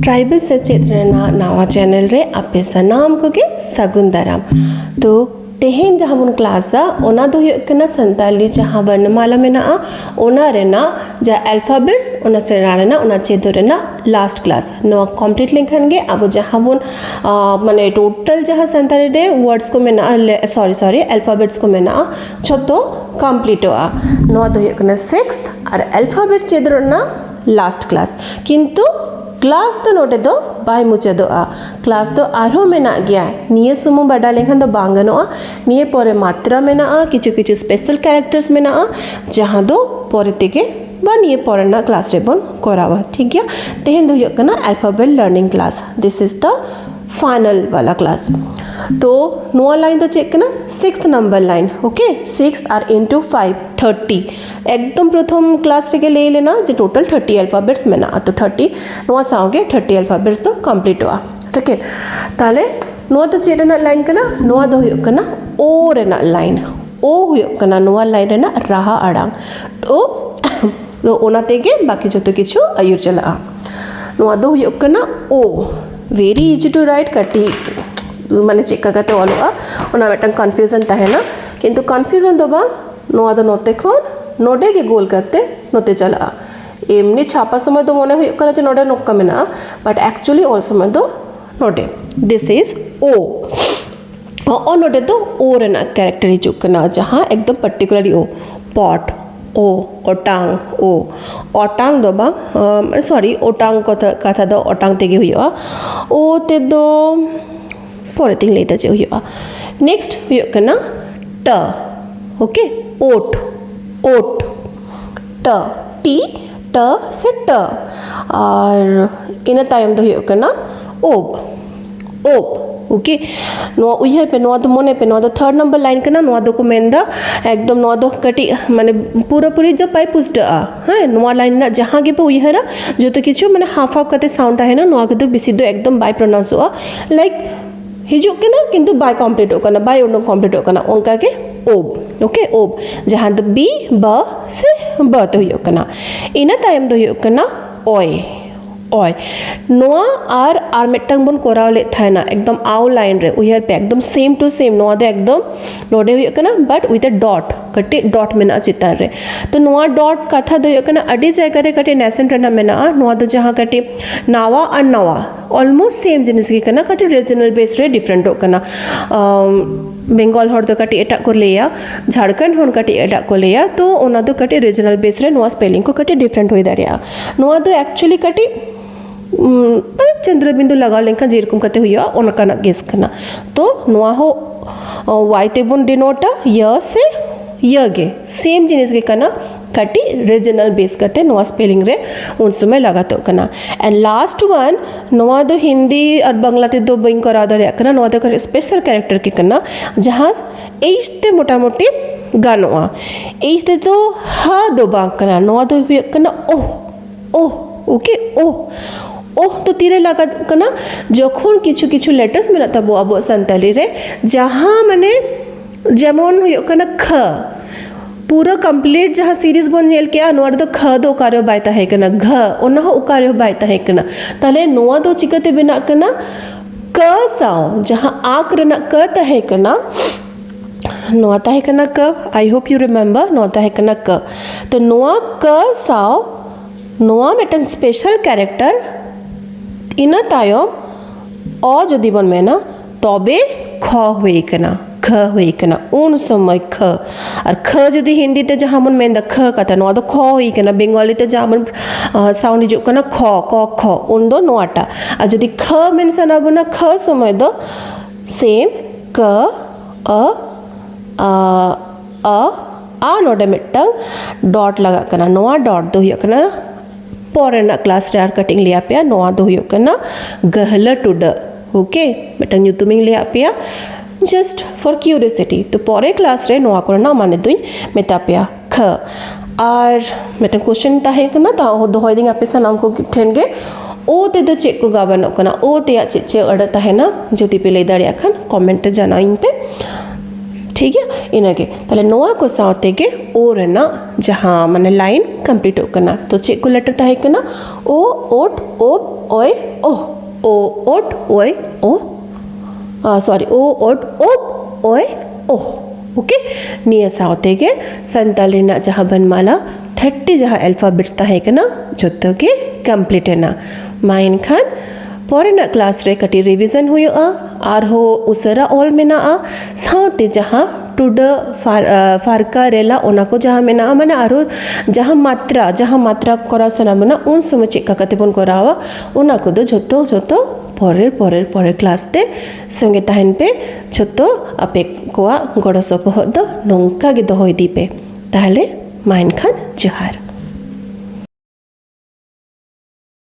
Tribal सचेत नवा channel रे आपे सनाम को के सगुन दाराम। तो तेहेन जहाँ बन क्लास ओना दो हुयुग संताली जहाँ वर्णमाला में ओना रेना जा अल्फाबेट्स ओना सेरा रेना ओना चेदो रेना लास्ट क्लास नो कंप्लीट लेखन गे अब जहाँ बन माने टोटल जहाँ संताली रे वर्ड्स को मेना सॉरी अल्फाबेट्स को मेना छतो कंप्लीट हुआ नो दो हुयुग 6th और अल्फाबेट चेदो रेना लास्ट क्लास किंतु क्लास तो नोटे दो बाय मुचादोआ क्लास तो आरो मेना गया निये सुमु बड़ा लेखन तो बांगनोआ निये पोरे मात्रा मेना किचु किचु स्पेशल कैरेक्टर्स मेना जहाँ दो पोरे तेके बा निये पोरे ना क्लास रेबन कोरावा ठीक है तेहेन दो हुयुग कना alphabet learning class this is the final वाला क्लास। तो नोआ लाइन तो चेक करना 6th नंबर लाइन ओके 6 और इंटू 5 30 एकदम प्रथम क्लास रे ले लेना जो टोटल 30 अल्फाबेट्स में ना तो 30 नोआ साओगे 30 अल्फाबेट्स तो कंप्लीट हुआ ठीक है ताले नोआ तो चेक ना लाइन करना नोआ दो हुयुग कना ओ रेना लाइन ओ हुयुग कना नोआ लाइन रेना राहा अड़ांग तो ओना तेगे बाकी जो तो किछु आयुर चला नोआ दो हुयुग कना ओ वेरी इजी टू राइट कटी माने चेक करते ऑलवा ओना बेटन कंफ्यूजन तहेना किंतु कंफ्यूजन दो बा नोआ दो नोते खन नोडे के गोल करते नोते चला एमनी छापा समय तो मने हुयुग कना जे नोडे नोक्का मेना बट एक्चुअली ऑल समय दो नोडे दिस इज ओ नोडे तो ओ रेना कैरेक्टर हिजुग कना जहां एकदम पर्टिकुलरली ओ पॉट ओ ओटांग ओ ओटांग दो बा सॉरी ओटांग कथा दो ओटांग तेगे हुआ ओ ते दो पोरे तिंग लेता चे हुआ नेक्स्ट हुआ कना ट ओके ओट ओट ट टी ट से ट और इन तायम दो हुआ कना ओब ओब ओके नोआ उइहर पे नोआ दो मोने पे नोआ दो 3rd नंबर लाइन कना नोआ दो को मेंदा एकदम नोआ दो कटी माने पूरा पूरी जो पाई पुस्टा हां नोआ लाइन ना जहां गे पे उइहरा जो तो किछु माने हाफ हाफ कते साउंड है ना नोआ के तो बिसी दो एकदम बाय प्रोनाउंस हुआ लाइक हिजुक के ना किंतु बाय कंप्लीट होकना बाय ओनो कंप्लीट होकना उनका के ओब ओके ओब जहां द बी ब से ब तो हुयकना इना टाइम दो हुयकना ओय ओय नोआ आर मेटंग बन कोराव ले थाना एकदम आउ लाइन रे उयर पे एकदम सेम टू सेम नोआ दे एकदम नोडे हुयकना बट विद अ डॉट कटे डॉट मेना चितार रे तो नोआ डॉट कथा दो हुयकना अडी जायगा रे कटे नेशन रेना मेना नोआ दो जहां कटे नावा और नवा ऑलमोस्ट सेम जिनिस के कना कटे रीजनल बेस रे डिफरेंट होकना बेंगल हर दो कटे एटा को लेया झारखंड हन कटे एटा को लेया तो ओना दो कटे रीजनल बेस रे नोआ स्पेलिंग को कटे डिफरेंट होई दारिया नोआ दो एक्चुअली कटे चंद्रबिंदु लगा लेखा जेरकम कते हुआ उनका ना गेस करना तो नोआ हो वाई ते बन डिनोटा य से य गे सेम जिनिस के कना कटी रीजनल बेस करते नोआ स्पेलिंग रे उन समय लगा तो कना एंड लास्ट वन नोआ दो हिंदी और बांग्ला ते दो बइन करा दरे कना नोआ दो स्पेशल कैरेक्टर के कना जहां एते मोटा मोटी गानोआ एते तो हा दो बांग कना नोआ दो हुए कना ओह ओके ओह तो तीरे लगा कना जखन किछु किछु लेटर्स मेना तबो अब संताली रे जहां माने जेमन हुयो कना ख पूरा कंप्लीट जहां सीरीज बन नेल के नोआ दो ख दो कार्य बायता है कना घ ओना हो कार्य बायता है कना ताले नोआ दो चिकते बिना कना क साउ जहां आक रना क त है कना नोआ ता है कना क आई होप यू रिमेंबर नोआ ता है कना क तो नोआ क साउ नोआ मेटन स्पेशल कैरेक्टर इना तायम अ जदि बन मेना तबे ख हुए कना ख हुए कना उन समय ख और ख जदि हिंदी ते जहां मन मेंदा ख कता नोआ दो ख हुए कना बंगाली ते जहां मन साउंड हिजु कना ख क ख उन दो नोआटा और जदि ख मेंशन अबना ख समय दो सेम क आ नोडे मिटंग डॉट लगा कना नोआ डॉट दो हुए कना पोरेना क्लास रे आर कटिंग लिया पे नोआ दो हुयो कना गहला टुड ओके बेटा न्यूतुमिंग लिया पे जस्ट फॉर क्यूरियोसिटी तो पोरे क्लास रे नोआ करना माने दुई मेता पे ख और बेटा क्वेश्चन ता है कना ता हो दोहोय दिंग आपे नाम को ठेनगे ओ ते दो चेक को गाबन कना ओ ते चे अड़ता है ना जति पे ले दाड़िया खान कमेंट जाना इन पे ठीक है इनागे ताले नोआ को साथे के ओ रेना जहां माने लाइन कंप्लीट होकना तो चेक को लेटर ताहे कना ओ ओट ओप ओय ओ ओ ओट ओय ओ सॉरी ओ ओट ओप ओय ओ ओके निया साथे के संताली ना जहां बनमाला 30 जहां अल्फाबेट्स ताहे कना जत्तो के कंप्लीट है ना माइन खान पोरेना क्लास रे कटी रिवीजन हुआ आर हो उसरा ऑल मेना साउते जहां टुडा फारका रेला ओना को जहां मेना माने आरो जहां मात्रा करा सना मना उन समय चेक कते बन करावा ओना को दो जतो परे क्लास ते संगे तहन पे जतो आपे कोआ गड़ सपोहद दो नोंका गे दोहय दीपे ताहले माइन खान जोहार।